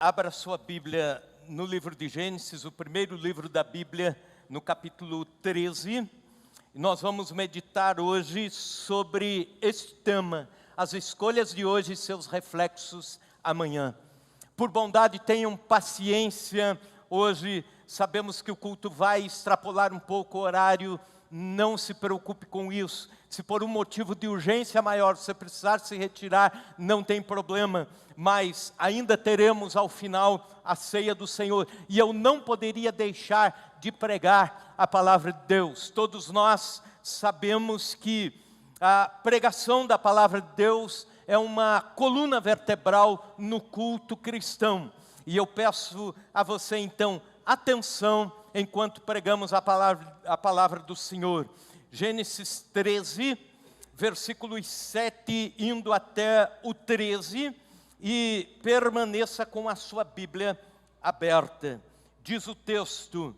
Abra sua Bíblia no livro de Gênesis, o primeiro livro da Bíblia, no capítulo 13. Nós vamos meditar hoje sobre este tema, as escolhas de hoje e seus reflexos amanhã. Por bondade, tenham paciência. Hoje sabemos que o culto vai extrapolar um pouco o horário. Não se preocupe com isso. Se por um motivo de urgência maior você precisar se retirar, não tem problema. Mas ainda teremos ao final a ceia do Senhor. E eu não poderia deixar de pregar a palavra de Deus. Todos nós sabemos que a pregação da palavra de Deus é uma coluna vertebral no culto cristão. E eu peço a você então, atenção enquanto pregamos a palavra do Senhor. Gênesis 13, versículos 7 indo até o 13, e permaneça com a sua Bíblia aberta. Diz o texto: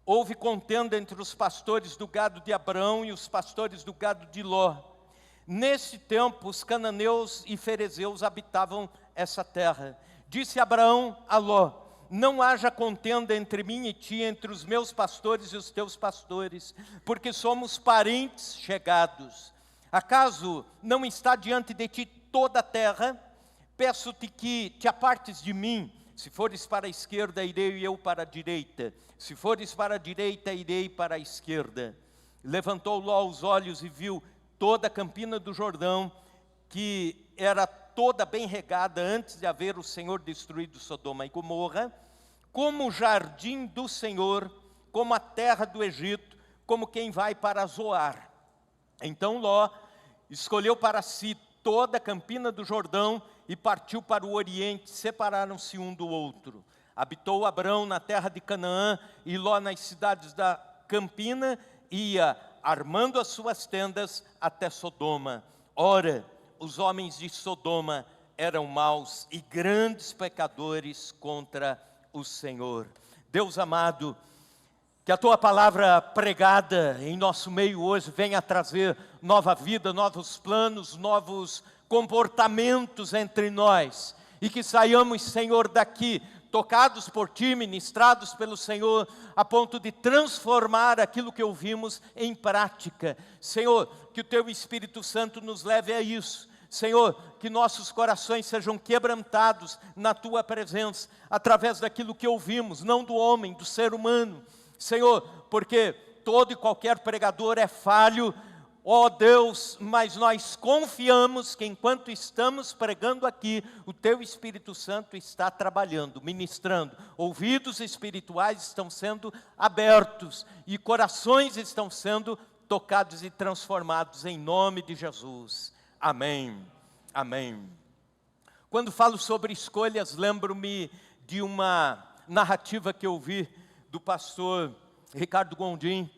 houve contenda entre os pastores do gado de Abrão e os pastores do gado de Ló. Nesse tempo, os cananeus e ferezeus habitavam essa terra. Disse Abraão a Ló: não haja contenda entre mim e ti, entre os meus pastores e os teus pastores, porque somos parentes chegados. Acaso não está diante de ti toda a terra? Peço-te que te apartes de mim. Se fores para a esquerda, irei eu para a direita. Se fores para a direita, irei para a esquerda. Levantou Ló os olhos e viu toda a campina do Jordão, que era toda bem regada antes de haver o Senhor destruído Sodoma e Gomorra, como o jardim do Senhor, como a terra do Egito, como quem vai para Zoar. Então Ló escolheu para si toda a campina do Jordão e partiu para o oriente, separaram-se um do outro. Habitou Abrão na terra de Canaã e Ló nas cidades da campina, ia armando as suas tendas até Sodoma. Ora, os homens de Sodoma eram maus e grandes pecadores contra o Senhor. Deus amado, que a Tua palavra pregada em nosso meio hoje venha trazer nova vida, novos planos, novos comportamentos entre nós. E que saiamos, Senhor, daqui tocados por Ti, ministrados pelo Senhor, a ponto de transformar aquilo que ouvimos em prática. Senhor, que o Teu Espírito Santo nos leve a isso. Senhor, que nossos corações sejam quebrantados na Tua presença, através daquilo que ouvimos, não do homem, do ser humano. Senhor, porque todo e qualquer pregador é falho, ó Deus, mas nós confiamos que enquanto estamos pregando aqui, o Teu Espírito Santo está trabalhando, ministrando. Ouvidos espirituais estão sendo abertos e corações estão sendo tocados e transformados em nome de Jesus. Amém, amém. Quando falo sobre escolhas, lembro-me de uma narrativa que eu vi do pastor Ricardo Gondim,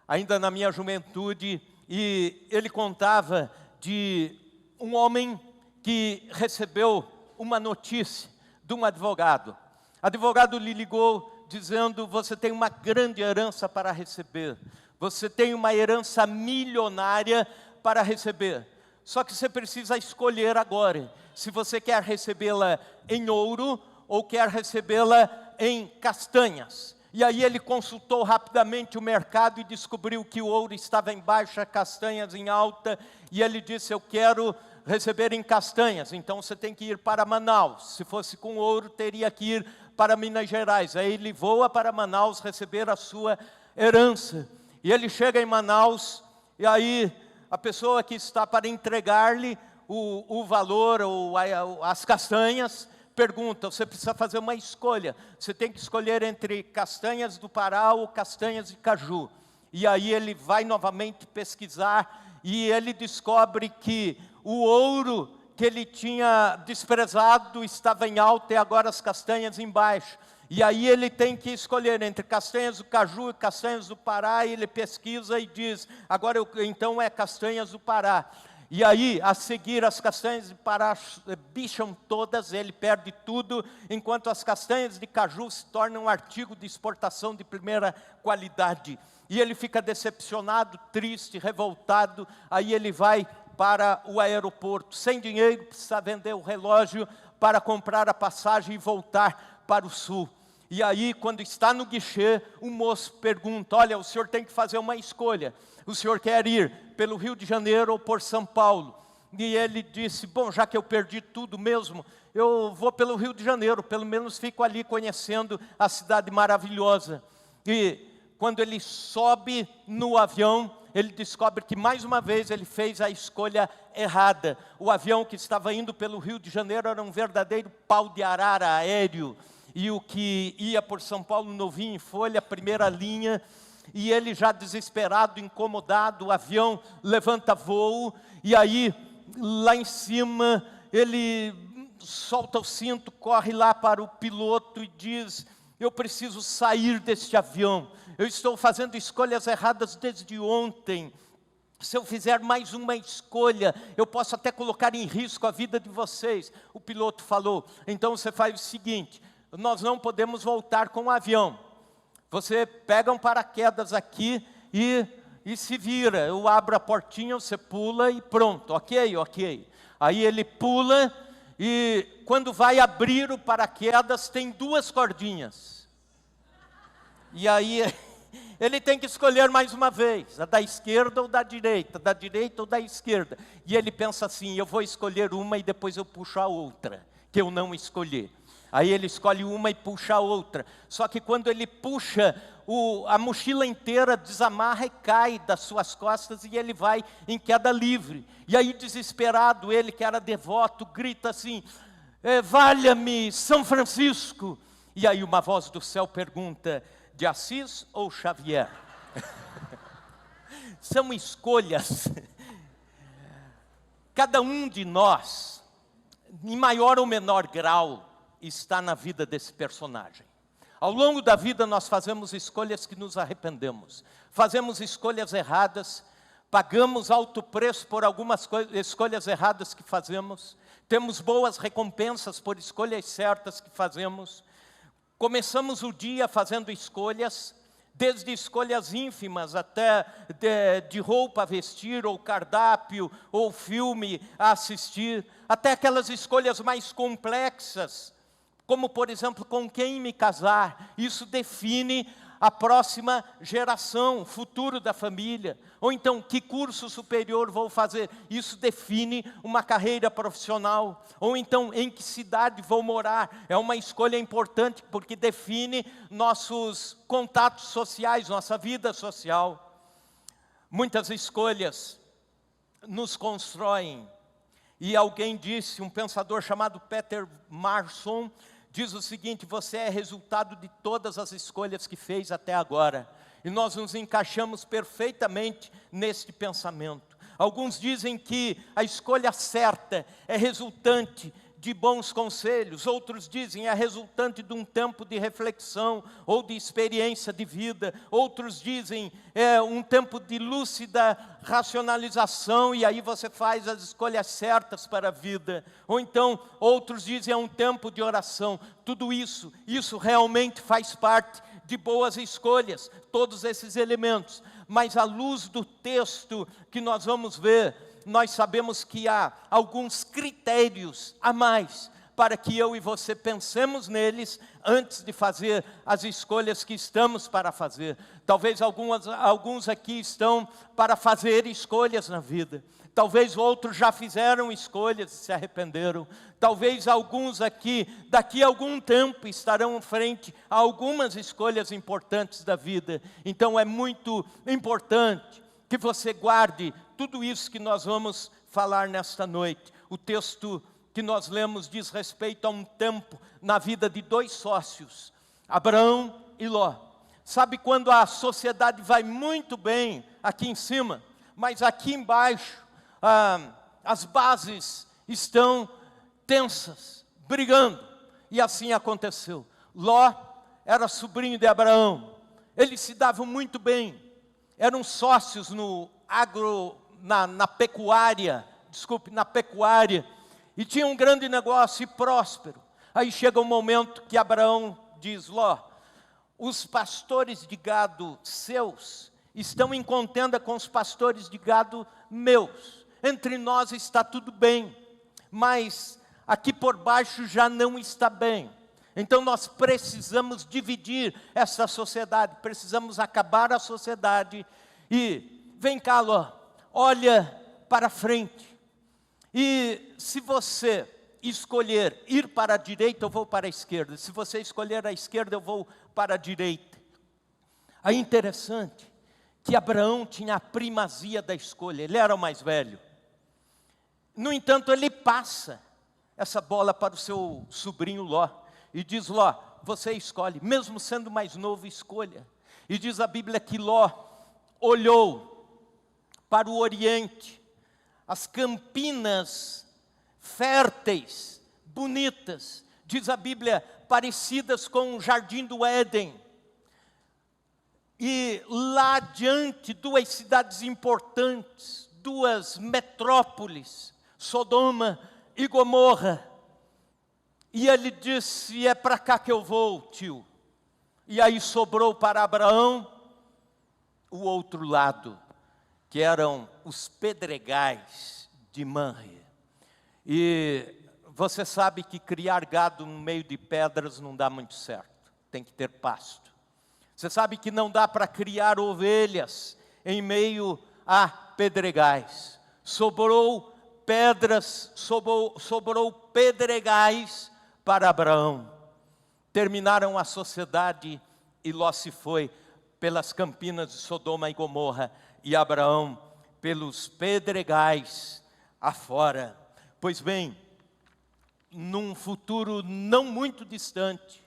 ainda na minha juventude, e ele contava de um homem que recebeu uma notícia de um advogado. O advogado lhe ligou dizendo: você tem uma grande herança para receber, você tem uma herança milionária para receber. Só que você precisa escolher agora, se você quer recebê-la em ouro ou quer recebê-la em castanhas. E aí ele consultou rapidamente o mercado e descobriu que o ouro estava em baixa, castanhas em alta. E ele disse: eu quero receber em castanhas, então você tem que ir para Manaus. Se fosse com ouro, teria que ir para Minas Gerais. Aí ele voa para Manaus receber a sua herança. E ele chega em Manaus, e aí a pessoa que está para entregar-lhe o valor, ou as castanhas, pergunta: você precisa fazer uma escolha. Você tem que escolher entre castanhas do Pará ou castanhas de caju. E aí ele vai novamente pesquisar, e ele descobre que o ouro que ele tinha desprezado estava em alta e agora as castanhas embaixo. E aí ele tem que escolher entre castanhas do caju e castanhas do Pará, e ele pesquisa e diz: agora então é castanhas do Pará. E aí, a seguir, as castanhas de Pará bicham todas, ele perde tudo, enquanto as castanhas de caju se tornam um artigo de exportação de primeira qualidade. E ele fica decepcionado, triste, revoltado. Aí ele vai para o aeroporto. Sem dinheiro, precisa vender o relógio para comprar a passagem e voltar para o sul. E aí, quando está no guichê, o moço pergunta: olha, o senhor tem que fazer uma escolha. O senhor quer ir pelo Rio de Janeiro ou por São Paulo? E ele disse: bom, já que eu perdi tudo mesmo, eu vou pelo Rio de Janeiro, pelo menos fico ali conhecendo a cidade maravilhosa. E quando ele sobe no avião, ele descobre que mais uma vez ele fez a escolha errada. O avião que estava indo pelo Rio de Janeiro era um verdadeiro pau de arara aéreo. E o que ia por São Paulo novinho em folha, primeira linha, e ele já desesperado, incomodado, o avião levanta voo, e aí, lá em cima, ele solta o cinto, corre lá para o piloto e diz: eu preciso sair deste avião, eu estou fazendo escolhas erradas desde ontem. Se eu fizer mais uma escolha, eu posso até colocar em risco a vida de vocês. O piloto falou: então você faz o seguinte, nós não podemos voltar com o avião. Você pega um paraquedas aqui e se vira. Eu abro a portinha, você pula e pronto, ok. Aí ele pula e quando vai abrir o paraquedas tem 2 cordinhas. E aí ele tem que escolher mais uma vez, a da esquerda ou da direita ou da esquerda. E ele pensa assim: eu vou escolher uma e depois eu puxo a outra, que eu não escolhi. Aí ele escolhe uma e puxa a outra. Só que quando ele puxa, a mochila inteira desamarra e cai das suas costas e ele vai em queda livre. E aí, desesperado, ele que era devoto, grita assim: valha-me, São Francisco! E aí uma voz do céu pergunta: de Assis ou Xavier? São escolhas. Cada um de nós, em maior ou menor grau, está na vida desse personagem. Ao longo da vida nós fazemos escolhas que nos arrependemos, fazemos escolhas erradas, pagamos alto preço por algumas escolhas erradas que fazemos, temos boas recompensas por escolhas certas que fazemos, começamos o dia fazendo escolhas, desde escolhas ínfimas até de roupa a vestir, ou cardápio, ou filme a assistir, até aquelas escolhas mais complexas, como, por exemplo, com quem me casar. Isso define a próxima geração, o futuro da família. Ou então, que curso superior vou fazer? Isso define uma carreira profissional. Ou então, em que cidade vou morar? É uma escolha importante, porque define nossos contatos sociais, nossa vida social. Muitas escolhas nos constroem. E alguém disse, um pensador chamado Peter Marson, diz o seguinte: você é resultado de todas as escolhas que fez até agora. E nós nos encaixamos perfeitamente neste pensamento. Alguns dizem que a escolha certa é resultante de bons conselhos, outros dizem é resultante de um tempo de reflexão ou de experiência de vida, outros dizem é um tempo de lúcida racionalização e aí você faz as escolhas certas para a vida, ou então outros dizem é um tempo de oração. Tudo isso realmente faz parte de boas escolhas, todos esses elementos, mas à luz do texto que nós vamos ver, nós sabemos que há alguns critérios a mais para que eu e você pensemos neles antes de fazer as escolhas que estamos para fazer. Talvez alguns aqui estão para fazer escolhas na vida. Talvez outros já fizeram escolhas e se arrependeram. Talvez alguns aqui, daqui a algum tempo, estarão frente a algumas escolhas importantes da vida. Então é muito importante que você guarde tudo isso que nós vamos falar nesta noite. O texto que nós lemos diz respeito a um tempo na vida de 2 sócios, Abraão e Ló. Sabe quando a sociedade vai muito bem aqui em cima, mas aqui embaixo as bases estão tensas, brigando. E assim aconteceu. Ló era sobrinho de Abraão, eles se davam muito bem, eram sócios na pecuária, e tinha um grande negócio e próspero. Aí chega um momento que Abraão diz: Ló, os pastores de gado seus estão em contenda com os pastores de gado meus. entre nós está tudo bem, mas aqui por baixo já não está bem. Então nós precisamos dividir essa sociedade, precisamos acabar a sociedade. E vem cá, Ló, olha para frente. E se você escolher ir para a direita, eu vou para a esquerda. Se você escolher a esquerda, eu vou para a direita. É interessante que Abraão tinha a primazia da escolha, ele era o mais velho. No entanto, ele passa essa bola para o seu sobrinho Ló, e diz: Ló, você escolhe, mesmo sendo mais novo, escolha. E diz a Bíblia que Ló olhou para o oriente, as campinas férteis, bonitas, diz a Bíblia, parecidas com o jardim do Éden. E lá adiante, duas cidades importantes, duas metrópoles, Sodoma e Gomorra. E ele disse: é para cá que eu vou, tio. E aí sobrou para Abraão o outro lado, que eram os pedregais de Manre. E você sabe que criar gado no meio de pedras não dá muito certo, tem que ter pasto. Você sabe que não dá para criar ovelhas em meio a pedregais. Sobrou pedras, sobrou pedregais para Abraão. Terminaram a sociedade e Ló se foi pelas campinas de Sodoma e Gomorra, e Abraão pelos pedregais afora. Pois bem, num futuro não muito distante,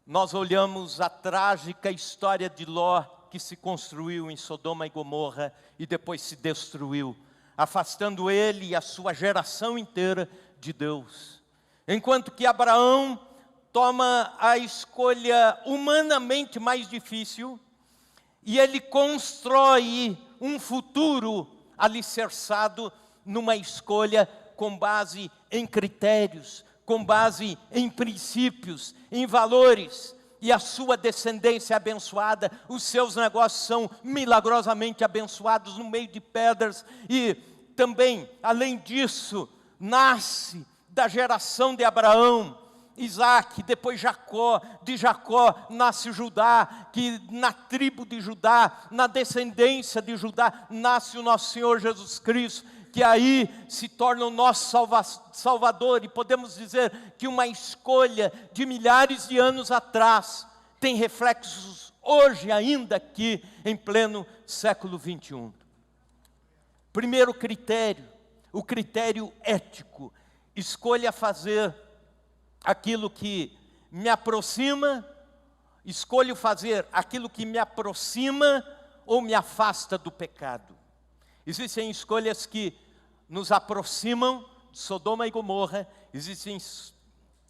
nós olhamos a trágica história de Ló, que se construiu em Sodoma e Gomorra e depois se destruiu, afastando ele e a sua geração inteira de Deus. Enquanto que Abraão toma a escolha humanamente mais difícil, e ele constrói um futuro alicerçado numa escolha com base em critérios, com base em princípios, em valores, e a sua descendência é abençoada, os seus negócios são milagrosamente abençoados no meio de pedras, e também, além disso, nasce da geração de Abraão, Isaac, depois Jacó, de Jacó nasce Judá, que na tribo de Judá, na descendência de Judá, nasce o nosso Senhor Jesus Cristo, que aí se torna o nosso Salvador, e podemos dizer que uma escolha de milhares de anos atrás, tem reflexos hoje ainda aqui, em pleno século 21. Primeiro critério, o critério ético, escolha fazer aquilo que me aproxima, escolho fazer aquilo que me aproxima ou me afasta do pecado. Existem escolhas que nos aproximam de Sodoma e Gomorra, existem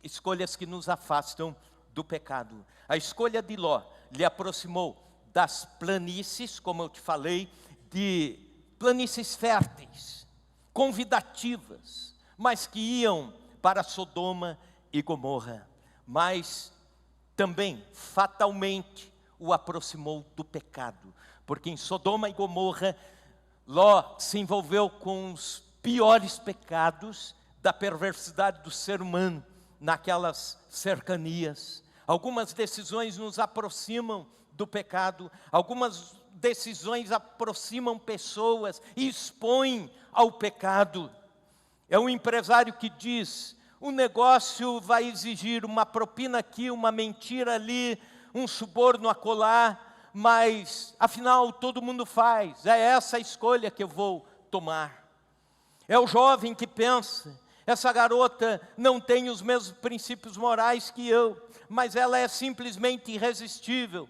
escolhas que nos afastam do pecado. A escolha de Ló lhe aproximou das planícies, como eu te falei, de planícies férteis, convidativas, mas que iam para Sodoma e Gomorra, mas também fatalmente o aproximou do pecado, porque em Sodoma e Gomorra Ló se envolveu com os piores pecados da perversidade do ser humano naquelas cercanias. Algumas decisões nos aproximam do pecado, algumas decisões aproximam pessoas e expõem ao pecado. É um empresário que diz: o negócio vai exigir uma propina aqui, uma mentira ali, um suborno acolá, mas afinal todo mundo faz, é essa a escolha que eu vou tomar. É o jovem que pensa: essa garota não tem os mesmos princípios morais que eu, mas ela é simplesmente irresistível,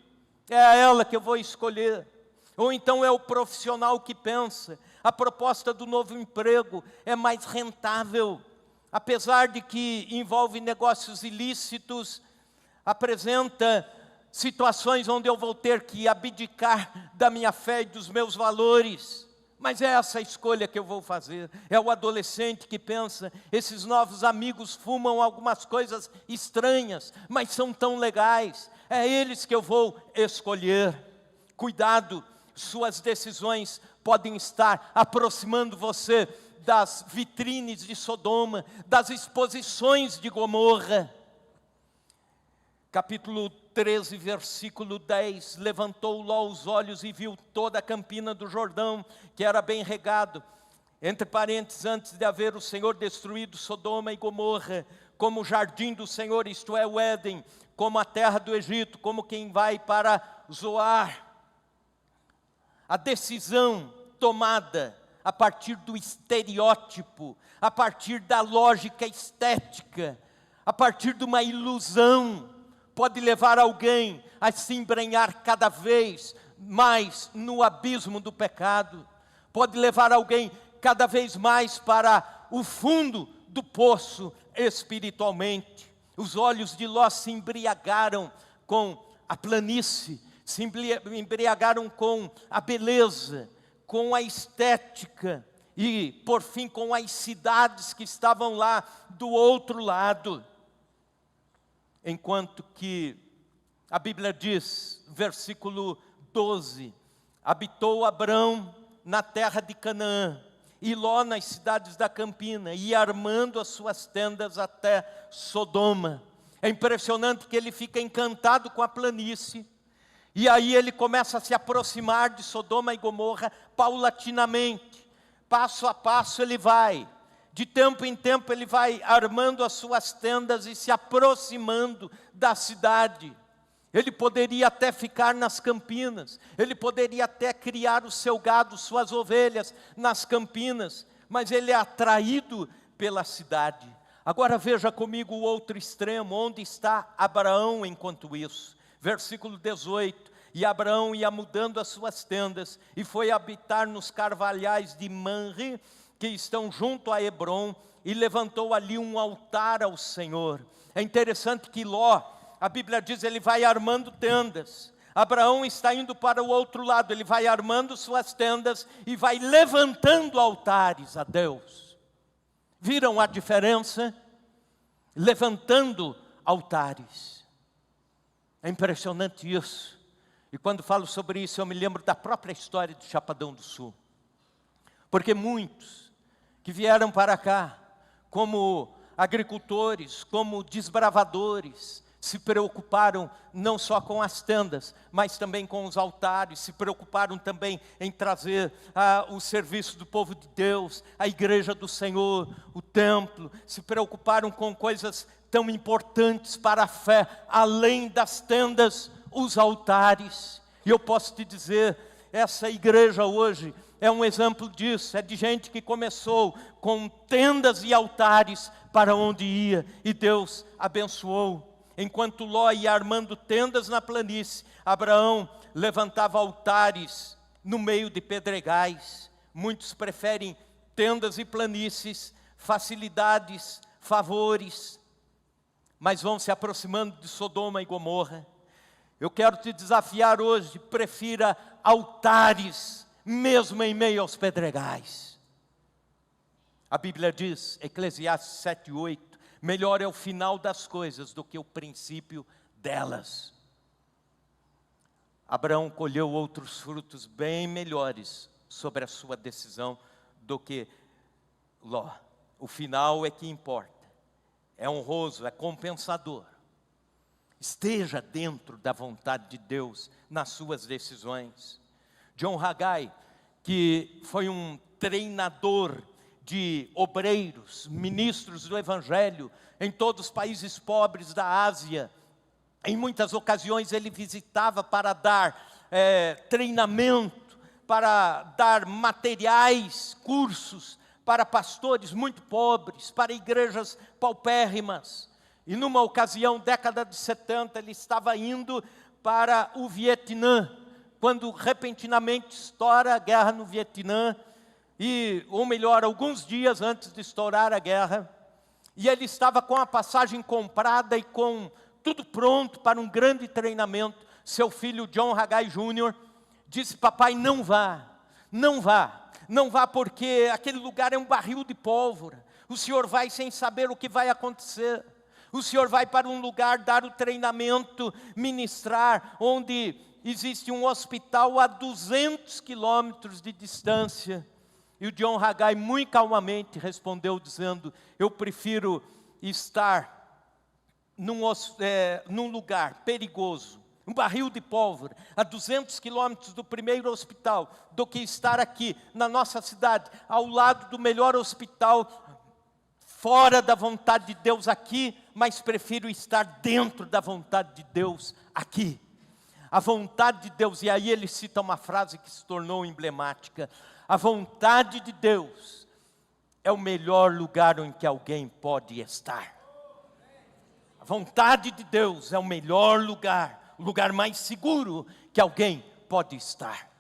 é a ela que eu vou escolher. Ou então é o profissional que pensa: a proposta do novo emprego é mais rentável, apesar de que envolve negócios ilícitos, apresenta situações onde eu vou ter que abdicar da minha fé e dos meus valores, mas é essa a escolha que eu vou fazer. É o adolescente que pensa: esses novos amigos fumam algumas coisas estranhas, mas são tão legais, é eles que eu vou escolher. Cuidado, suas decisões podem estar aproximando você das vitrines de Sodoma, das exposições de Gomorra. Capítulo 13, versículo 10, levantou Ló os olhos e viu toda a campina do Jordão, que era bem regado. Entre parênteses, antes de haver o Senhor destruído Sodoma e Gomorra, como o jardim do Senhor, isto é, o Éden, como a terra do Egito, como quem vai para Zoar. A decisão tomada a partir do estereótipo, a partir da lógica estética, a partir de uma ilusão, pode levar alguém a se embrenhar cada vez mais no abismo do pecado, pode levar alguém cada vez mais para o fundo do poço espiritualmente. Os olhos de Ló se embriagaram com a planície, se embriagaram com a beleza, com a estética e, por fim, com as cidades que estavam lá do outro lado. Enquanto que a Bíblia diz, versículo 12, habitou Abrão na terra de Canaã, e Ló nas cidades da campina, e armando as suas tendas até Sodoma. É impressionante que ele fica encantado com a planície, e aí ele começa a se aproximar de Sodoma e Gomorra paulatinamente, passo a passo ele vai, de tempo em tempo ele vai armando as suas tendas e se aproximando da cidade. Ele poderia até ficar nas campinas, ele poderia até criar o seu gado, suas ovelhas nas campinas, mas ele é atraído pela cidade. Agora veja comigo o outro extremo, onde está Abraão enquanto isso. Versículo 18, e Abraão ia mudando as suas tendas, e foi habitar nos carvalhais de Manre, que estão junto a Hebrom, e levantou ali um altar ao Senhor. É interessante que Ló, a Bíblia diz, ele vai armando tendas. Abraão está indo para o outro lado, ele vai armando suas tendas e vai levantando altares a Deus. Viram a diferença? Levantando altares. É impressionante isso. E quando falo sobre isso, eu me lembro da própria história de Chapadão do Sul. Porque muitos que vieram para cá, como agricultores, como desbravadores, se preocuparam não só com as tendas, mas também com os altares, se preocuparam também em trazer o serviço do povo de Deus, a igreja do Senhor, o templo, se preocuparam com coisas tão importantes para a fé, além das tendas, os altares. E eu posso te dizer, essa igreja hoje é um exemplo disso, é de gente que começou com tendas e altares para onde ia, e Deus abençoou. Enquanto Ló ia armando tendas na planície, Abraão levantava altares no meio de pedregais. Muitos preferem tendas e planícies, facilidades, favores, mas vão se aproximando de Sodoma e Gomorra. Eu quero te desafiar hoje, prefira altares, mesmo em meio aos pedregais. A Bíblia diz, Eclesiastes 7:8, melhor é o final das coisas do que o princípio delas. Abraão colheu outros frutos bem melhores sobre a sua decisão do que Ló. O final é que importa, é honroso, é compensador. Esteja dentro da vontade de Deus nas suas decisões. John Haggai, que foi um treinador de obreiros, ministros do Evangelho, em todos os países pobres da Ásia. Em muitas ocasiões ele visitava para dar treinamento, para dar materiais, cursos, para pastores muito pobres, para igrejas paupérrimas. E numa ocasião, década de 70, ele estava indo para o Vietnã, quando repentinamente estoura a guerra no Vietnã, ou melhor, alguns dias antes de estourar a guerra, e ele estava com a passagem comprada e com tudo pronto para um grande treinamento. Seu filho John Haggai Jr. disse, papai, não vá, não vá, não vá, porque aquele lugar é um barril de pólvora, o senhor vai sem saber o que vai acontecer. O senhor vai para um lugar dar o treinamento, ministrar, onde existe um hospital a 200 quilômetros de distância. E o John Haggai muito calmamente respondeu dizendo: eu prefiro estar num lugar perigoso, um barril de pólvora, a 200 quilômetros do primeiro hospital, do que estar aqui na nossa cidade, ao lado do melhor hospital, fora da vontade de Deus aqui, mas prefiro estar dentro da vontade de Deus aqui. A vontade de Deus, e aí ele cita uma frase que se tornou emblemática: a vontade de Deus é o melhor lugar em que alguém pode estar. A vontade de Deus é o melhor lugar, o lugar mais seguro que alguém pode estar.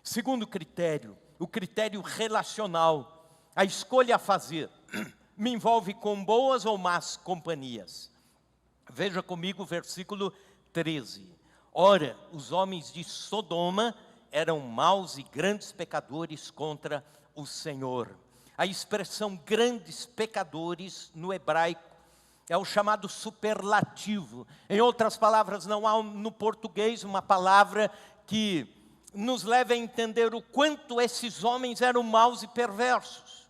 Segundo critério, o critério relacional, a escolha a fazer, me envolve com boas ou más companhias. Veja comigo o versículo 13. Ora, os homens de Sodoma eram maus e grandes pecadores contra o Senhor. A expressão grandes pecadores no hebraico é o chamado superlativo. Em outras palavras, não há no português uma palavra que nos leve a entender o quanto esses homens eram maus e perversos.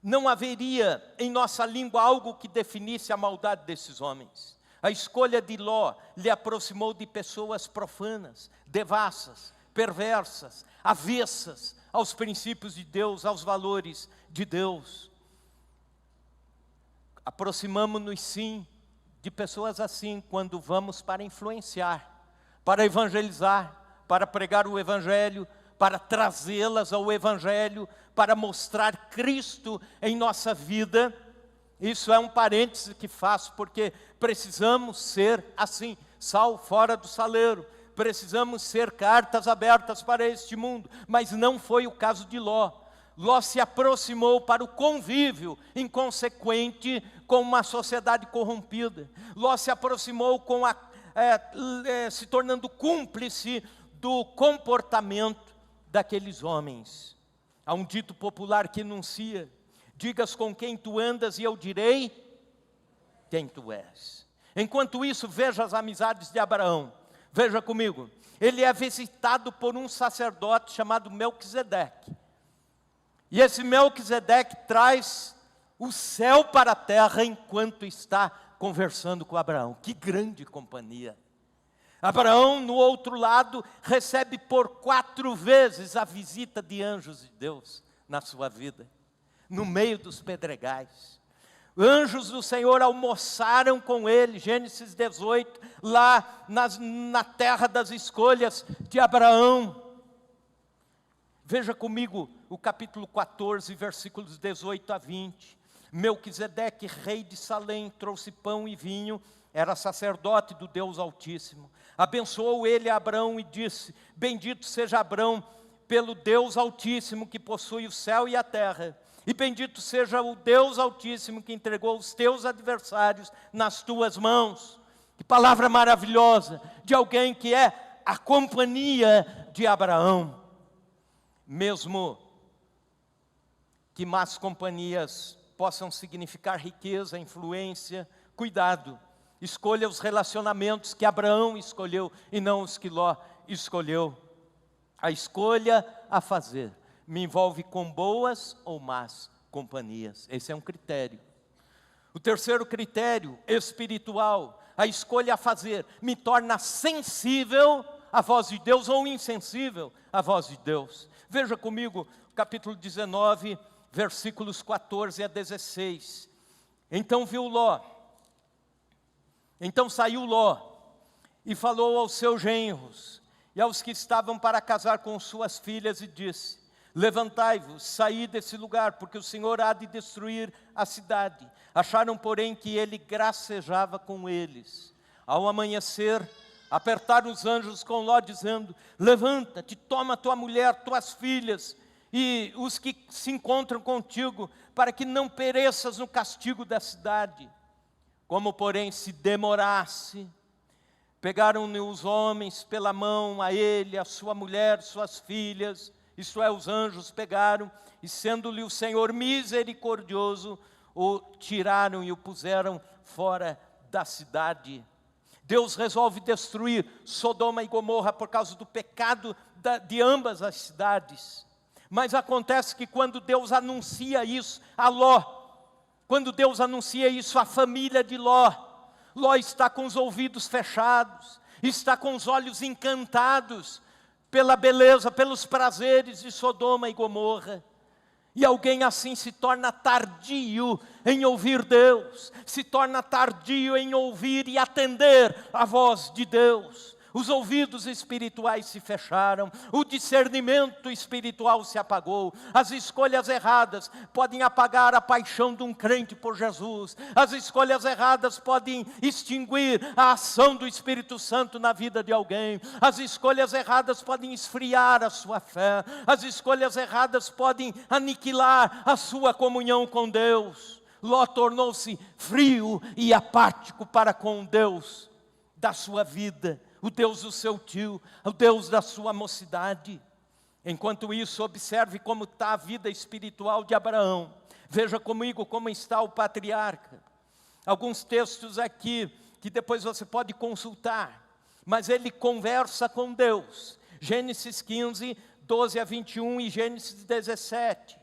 Não haveria em nossa língua algo que definisse a maldade desses homens. A escolha de Ló lhe aproximou de pessoas profanas, devassas, perversas, avessas aos princípios de Deus, aos valores de Deus. Aproximamo-nos sim de pessoas assim quando vamos para influenciar, para evangelizar, para pregar o Evangelho, para trazê-las ao Evangelho, para mostrar Cristo em nossa vida. Isso é um parêntese que faço, porque precisamos ser assim, sal fora do saleiro. Precisamos ser cartas abertas para este mundo, mas não foi o caso de Ló. Ló se aproximou para o convívio inconsequente com uma sociedade corrompida. Ló se aproximou se tornando cúmplice do comportamento daqueles homens. Há um dito popular que enuncia: digas com quem tu andas e eu direi quem tu és. Enquanto isso, veja as amizades de Abraão. Veja comigo, ele é visitado por um sacerdote chamado Melquisedeque. E esse Melquisedeque traz o céu para a terra enquanto está conversando com Abraão. Que grande companhia! Abraão, no outro lado, recebe por 4 vezes a visita de anjos de Deus na sua vida, no meio dos pedregais. Anjos do Senhor almoçaram com ele, Gênesis 18, lá na terra das escolhas de Abraão. Veja comigo o capítulo 14, versículos 18 a 20. Melquisedeque, rei de Salém, trouxe pão e vinho, era sacerdote do Deus Altíssimo. Abençoou ele a Abraão e disse: bendito seja Abraão pelo Deus Altíssimo que possui o céu e a terra. E bendito seja o Deus Altíssimo que entregou os teus adversários nas tuas mãos. Que palavra maravilhosa de alguém que é a companhia de Abraão. Mesmo que más companhias possam significar riqueza, influência, cuidado. Escolha os relacionamentos que Abraão escolheu e não os que Ló escolheu. A escolha a fazer me envolve com boas ou más companhias. Esse é um critério. O terceiro critério, espiritual, a escolha a fazer me torna sensível à voz de Deus ou insensível à voz de Deus. Veja comigo, capítulo 19, versículos 14 a 16. Então saiu Ló e falou aos seus genros e aos que estavam para casar com suas filhas e disse: levantai-vos, saí desse lugar, porque o Senhor há de destruir a cidade. Acharam, porém, que ele gracejava com eles. Ao amanhecer, apertaram os anjos com Ló, dizendo: levanta-te, toma tua mulher, tuas filhas e os que se encontram contigo, para que não pereças no castigo da cidade. Como, porém, se demorasse, pegaram-lhe os homens pela mão, a ele, a sua mulher, suas filhas, isto é, os anjos pegaram, e sendo-lhe o Senhor misericordioso, o tiraram e o puseram fora da cidade. Deus resolve destruir Sodoma e Gomorra por causa do pecado de ambas as cidades. Mas acontece que quando Deus anuncia isso a Ló, quando Deus anuncia isso à família de Ló, Ló está com os ouvidos fechados, está com os olhos encantados pela beleza, pelos prazeres de Sodoma e Gomorra. E alguém assim se torna tardio em ouvir Deus, se torna tardio em ouvir e atender a voz de Deus. Os ouvidos espirituais se fecharam, o discernimento espiritual se apagou, as escolhas erradas podem apagar a paixão de um crente por Jesus, as escolhas erradas podem extinguir a ação do Espírito Santo na vida de alguém, as escolhas erradas podem esfriar a sua fé, as escolhas erradas podem aniquilar a sua comunhão com Deus. Ló tornou-se frio e apático para com Deus da sua vida, o Deus do seu tio, o Deus da sua mocidade. Enquanto isso, observe como está a vida espiritual de Abraão. Veja comigo como está o patriarca. Alguns textos aqui, que depois você pode consultar. Mas ele conversa com Deus. Gênesis 15, 12 a 21 e Gênesis 17.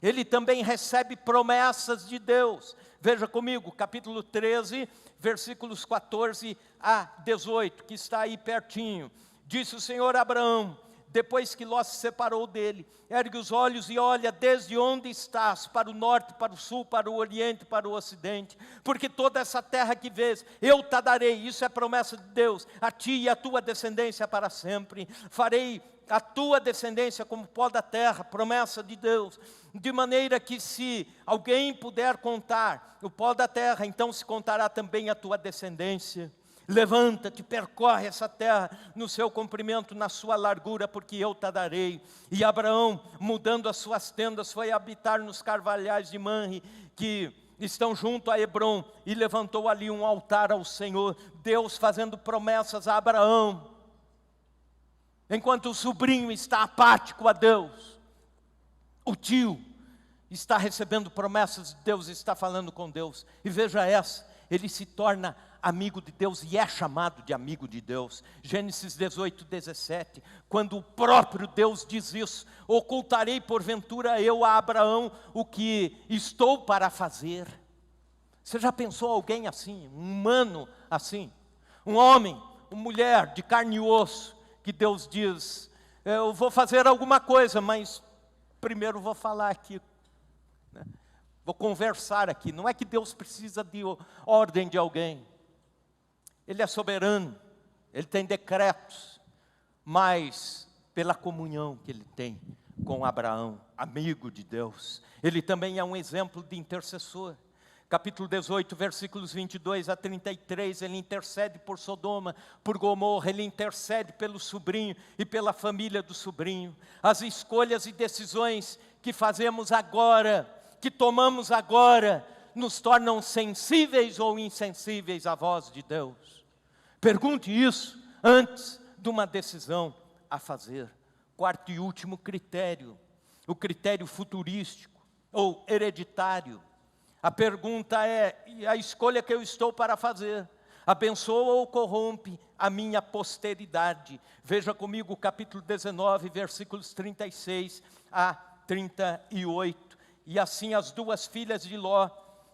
Ele também recebe promessas de Deus. Veja comigo, capítulo 13, versículos 14 a 18, que está aí pertinho. Disse o Senhor a Abraão, depois que Ló se separou dele: ergue os olhos e olha desde onde estás, para o norte, para o sul, para o oriente, para o ocidente, porque toda essa terra que vês, eu te darei. Isso é promessa de Deus, a ti e a tua descendência para sempre. Farei a tua descendência como pó da terra, promessa de Deus, de maneira que se alguém puder contar o pó da terra, então se contará também a tua descendência. Levanta-te, percorre essa terra no seu comprimento, na sua largura, porque eu te darei. E Abraão, mudando as suas tendas, foi habitar nos carvalhais de Manre, que estão junto a Hebrom, e levantou ali um altar ao Senhor. Deus fazendo promessas a Abraão, enquanto o sobrinho está apático a Deus, o tio está recebendo promessas de Deus, está falando com Deus. E veja essa, ele se torna amigo de Deus e é chamado de amigo de Deus. Gênesis 18, 17, quando o próprio Deus diz isso: ocultarei porventura eu a Abraão o que estou para fazer. Você já pensou alguém assim, um humano assim? Um homem, uma mulher de carne e osso, que Deus diz: eu vou fazer alguma coisa, mas primeiro vou falar aqui, né? Vou conversar aqui. Não é que Deus precisa de ordem de alguém. Ele é soberano, Ele tem decretos, mas pela comunhão que Ele tem com Abraão, amigo de Deus, Ele também é um exemplo de intercessor. Capítulo 18, versículos 22 a 33, ele intercede por Sodoma, por Gomorra, ele intercede pelo sobrinho e pela família do sobrinho. As escolhas e decisões que fazemos agora, que tomamos agora, nos tornam sensíveis ou insensíveis à voz de Deus. Pergunte isso antes de uma decisão a fazer. Quarto e último critério, o critério futurístico ou hereditário. A pergunta é: e a escolha que eu estou para fazer, abençoa ou corrompe a minha posteridade? Veja comigo o capítulo 19, versículos 36 a 38. E assim as duas filhas de Ló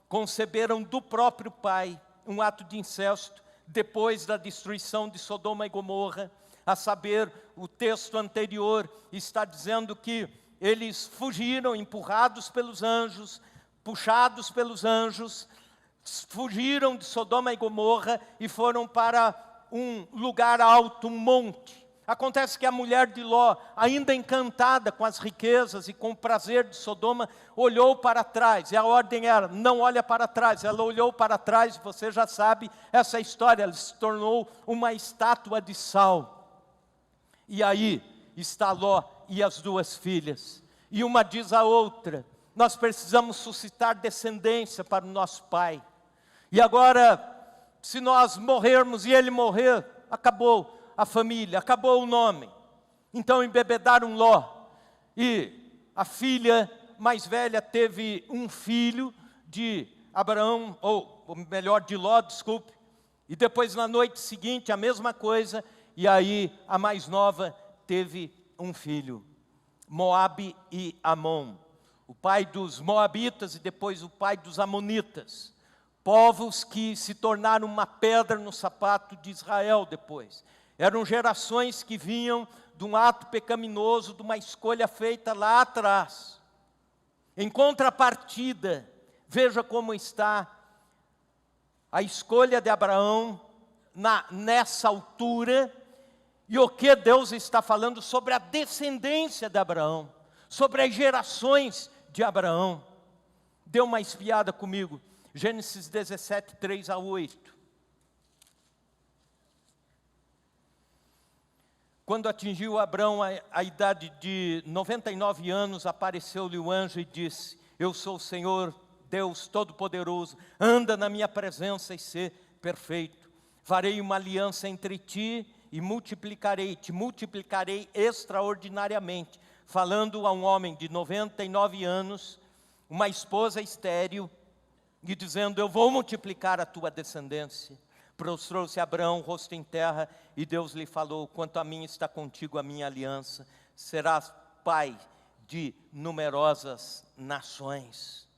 conceberam do próprio pai um ato de incesto, depois da destruição de Sodoma e Gomorra. A saber, o texto anterior está dizendo que eles fugiram, empurrados pelos anjos, puxados pelos anjos, fugiram de Sodoma e Gomorra e foram para um lugar alto, um monte. Acontece que a mulher de Ló, ainda encantada com as riquezas e com o prazer de Sodoma, olhou para trás, e a ordem era: não olha para trás. Ela olhou para trás, você já sabe essa história, ela se tornou uma estátua de sal. E aí está Ló e as duas filhas, e uma diz à outra: nós precisamos suscitar descendência para o nosso pai, e agora, se nós morrermos e ele morrer, acabou a família, acabou o nome. Então embebedaram Ló, e a filha mais velha teve um filho de Abraão, ou melhor, de Ló, desculpe, E depois, na noite seguinte, a mesma coisa. E aí, a mais nova teve um filho, Moabe e Amon. O pai dos moabitas e depois o pai dos amonitas. Povos que se tornaram uma pedra no sapato de Israel depois. Eram gerações que vinham de um ato pecaminoso, de uma escolha feita lá atrás. Em contrapartida, veja como está a escolha de Abraão nessa altura, e o que Deus está falando sobre a descendência de Abraão, sobre as gerações de Abraão. Dê uma espiada comigo, Gênesis 17, 3 a 8. Quando atingiu Abraão a idade de 99 anos, apareceu-lhe o anjo e disse: eu sou o Senhor, Deus Todo-Poderoso, anda na minha presença e sê perfeito. Farei uma aliança entre ti e te multiplicarei extraordinariamente. Falando a um homem de 99 anos, uma esposa estéril, e dizendo: eu vou multiplicar a tua descendência. Prostrou-se Abraão, rosto em terra, e Deus lhe falou: quanto a mim está contigo a minha aliança, serás pai de numerosas nações.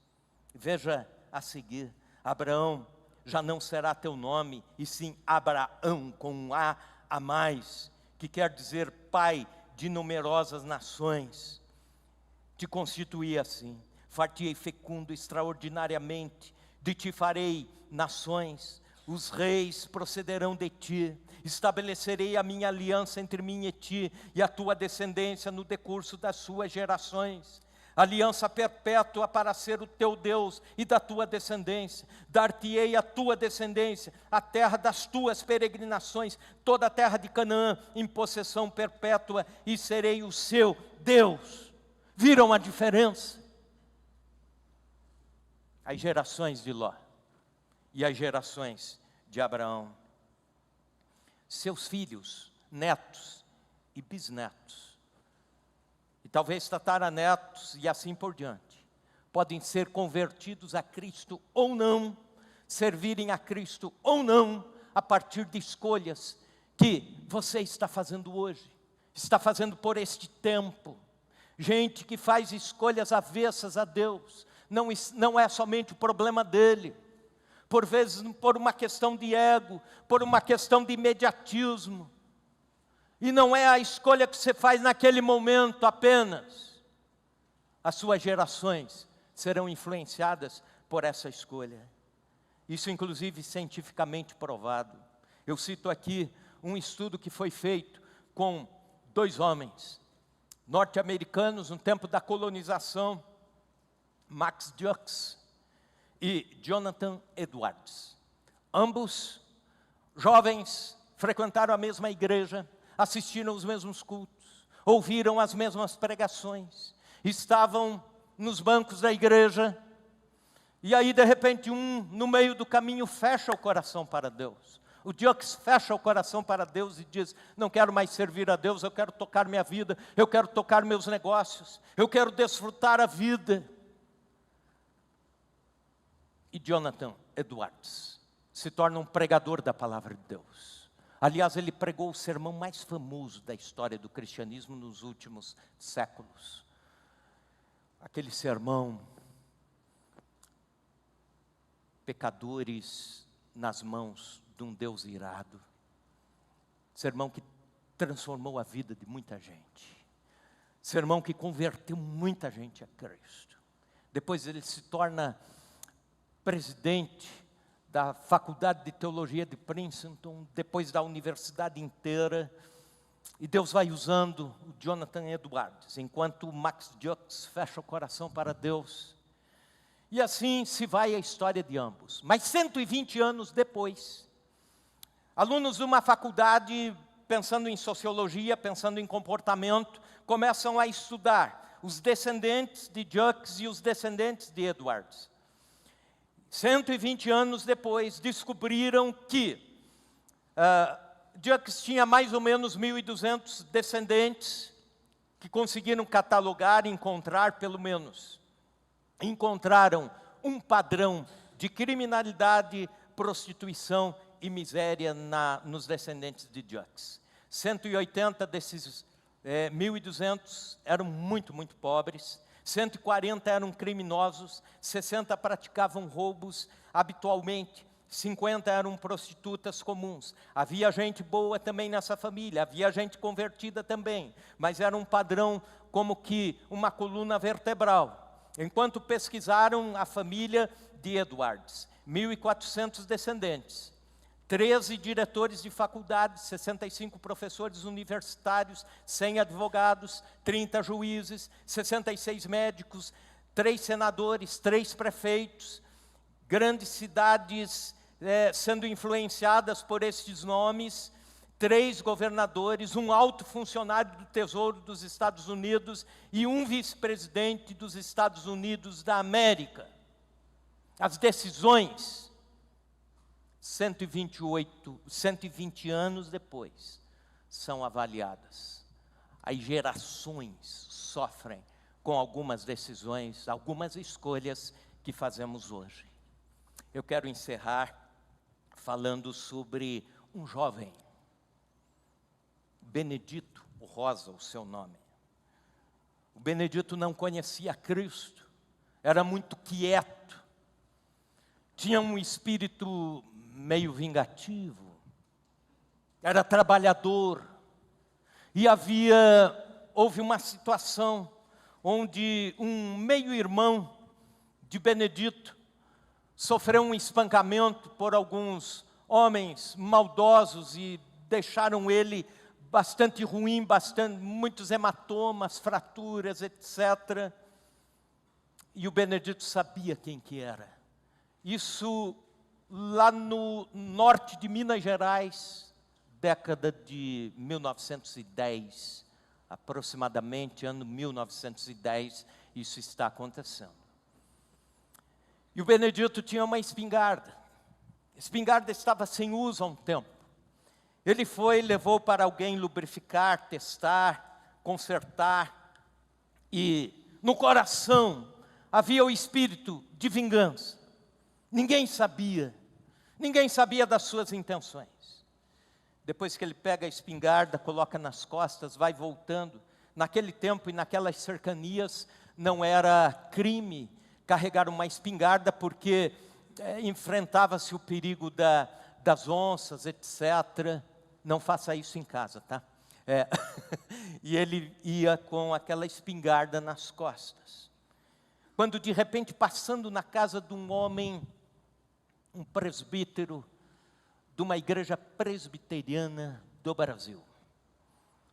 Veja a seguir, Abraão já não será teu nome, e sim Abraão, com um a mais, que quer dizer pai de numerosas nações. Te constituí assim, far-te-ei fecundo extraordinariamente, de ti farei nações, os reis procederão de ti, estabelecerei a minha aliança entre mim e ti, e a tua descendência no decurso das suas gerações, aliança perpétua para ser o teu Deus e da tua descendência. Dar-te-ei a tua descendência a terra das tuas peregrinações, toda a terra de Canaã, em possessão perpétua, e serei o seu Deus. Viram a diferença? As gerações de Ló e as gerações de Abraão, seus filhos, netos e bisnetos, e talvez tataranetos e assim por diante, podem ser convertidos a Cristo ou não, servirem a Cristo ou não, a partir de escolhas que você está fazendo hoje, está fazendo por este tempo. Gente que faz escolhas avessas a Deus, não é somente o problema dele, por vezes por uma questão de ego, por uma questão de imediatismo, e não é a escolha que você faz naquele momento apenas. As suas gerações serão influenciadas por essa escolha. Isso inclusive cientificamente provado. Eu cito aqui um estudo que foi feito com 2 homens norte-americanos no tempo da colonização, Max Jukes e Jonathan Edwards. Ambos jovens, frequentaram a mesma igreja, assistiram os mesmos cultos, ouviram as mesmas pregações, estavam nos bancos da igreja, e aí de repente no meio do caminho fecha o coração para Deus. O Jukes fecha o coração para Deus e diz: não quero mais servir a Deus, eu quero tocar minha vida, eu quero tocar meus negócios, eu quero desfrutar a vida. E Jonathan Edwards se torna um pregador da palavra de Deus. Aliás, ele pregou o sermão mais famoso da história do cristianismo nos últimos séculos. Aquele sermão, pecadores nas mãos de um Deus irado. Sermão que transformou a vida de muita gente. Sermão que converteu muita gente a Cristo. Depois ele se torna presidente da Faculdade de Teologia de Princeton, depois da universidade inteira, e Deus vai usando o Jonathan Edwards, enquanto o Max Jukes fecha o coração para Deus, e assim se vai a história de ambos. Mas 120 anos depois, alunos de uma faculdade, pensando em sociologia, pensando em comportamento, começam a estudar os descendentes de Jukes e os descendentes de Edwards. 120 anos depois, descobriram que Jukes tinha mais ou menos 1.200 descendentes, que conseguiram catalogar, encontrar pelo menos. Encontraram um padrão de criminalidade, prostituição e miséria nos descendentes de Jux. 180 desses 1.200 eram muito, muito pobres, 140 eram criminosos, 60 praticavam roubos habitualmente, 50 eram prostitutas comuns. Havia gente boa também nessa família, havia gente convertida também, mas era um padrão como que uma coluna vertebral. Enquanto pesquisaram a família de Edwards, 1.400 descendentes, 13 diretores de faculdades, 65 professores universitários, 100 advogados, 30 juízes, 66 médicos, 3 senadores, 3 prefeitos, grandes cidades sendo influenciadas por estes nomes, 3 governadores, um alto funcionário do Tesouro dos Estados Unidos e um vice-presidente dos Estados Unidos da América. As decisões, 120 anos depois, são avaliadas. As gerações sofrem com algumas decisões, algumas escolhas que fazemos hoje. Eu quero encerrar falando sobre um jovem, Benedito Rosa, o seu nome. O Benedito não conhecia Cristo, era muito quieto, tinha um espírito meio vingativo, era trabalhador, e houve uma situação onde um meio-irmão de Benedito sofreu um espancamento por alguns homens maldosos e deixaram ele bastante ruim, muitos hematomas, fraturas, etc. E o Benedito sabia quem que era. Isso lá no norte de Minas Gerais, década de 1910, aproximadamente, ano 1910, isso está acontecendo. E o Benedito tinha uma espingarda. A espingarda estava sem uso há um tempo. Ele levou para alguém lubrificar, testar, consertar. E no coração havia o espírito de vingança. Ninguém sabia das suas intenções. Depois que ele pega a espingarda, coloca nas costas, vai voltando. Naquele tempo e naquelas cercanias não era crime carregar uma espingarda, porque enfrentava-se o perigo das onças, etc. Não faça isso em casa, tá? E ele ia com aquela espingarda nas costas. Quando de repente, passando na casa de um homem, um presbítero de uma igreja presbiteriana do Brasil,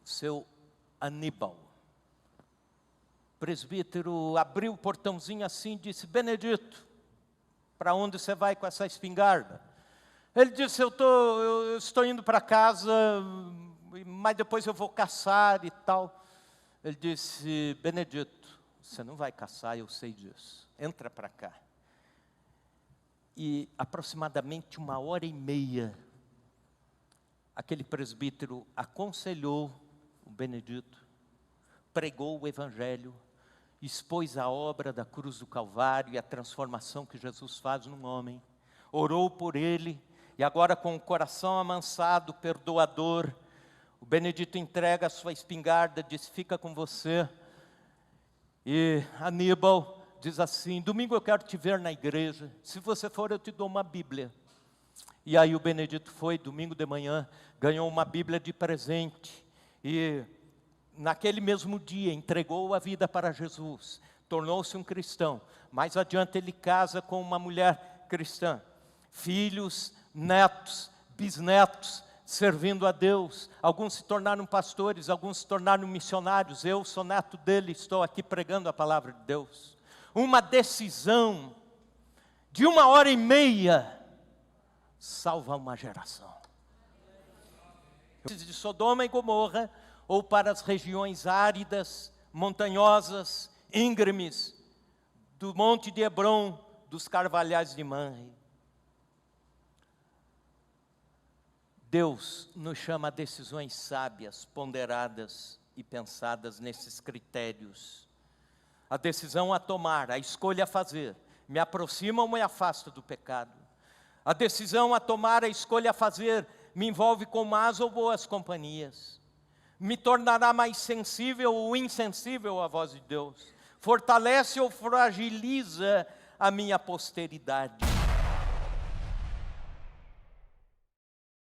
seu Aníbal. O presbítero abriu o portãozinho assim e disse: Benedito, para onde você vai com essa espingarda? Ele disse: eu estou indo para casa, mas depois eu vou caçar e tal. Ele disse: Benedito, você não vai caçar, eu sei disso. Entra para cá. E aproximadamente 1h30, aquele presbítero aconselhou o Benedito, pregou o Evangelho, expôs a obra da cruz do Calvário e a transformação que Jesus faz num homem, orou por ele, e agora com o coração amansado, perdoador, o Benedito entrega a sua espingarda, diz: fica com você. E Aníbal diz assim: domingo eu quero te ver na igreja, se você for eu te dou uma Bíblia. E aí o Benedito foi, domingo de manhã, ganhou uma Bíblia de presente, e naquele mesmo dia entregou a vida para Jesus, tornou-se um cristão. Mais adiante ele casa com uma mulher cristã, filhos, netos, bisnetos, servindo a Deus. Alguns se tornaram pastores, alguns se tornaram missionários. Eu sou neto dele, estou aqui pregando a palavra de Deus. Uma decisão de 1h30 salva uma geração. De Sodoma e Gomorra, ou para as regiões áridas, montanhosas, íngremes, do Monte de Hebrom, dos Carvalhais de Manre. Deus nos chama a decisões sábias, ponderadas e pensadas nesses critérios. A decisão a tomar, a escolha a fazer, me aproxima ou me afasta do pecado? A decisão a tomar, a escolha a fazer, me envolve com más ou boas companhias. Me tornará mais sensível ou insensível à voz de Deus. Fortalece ou fragiliza a minha posteridade.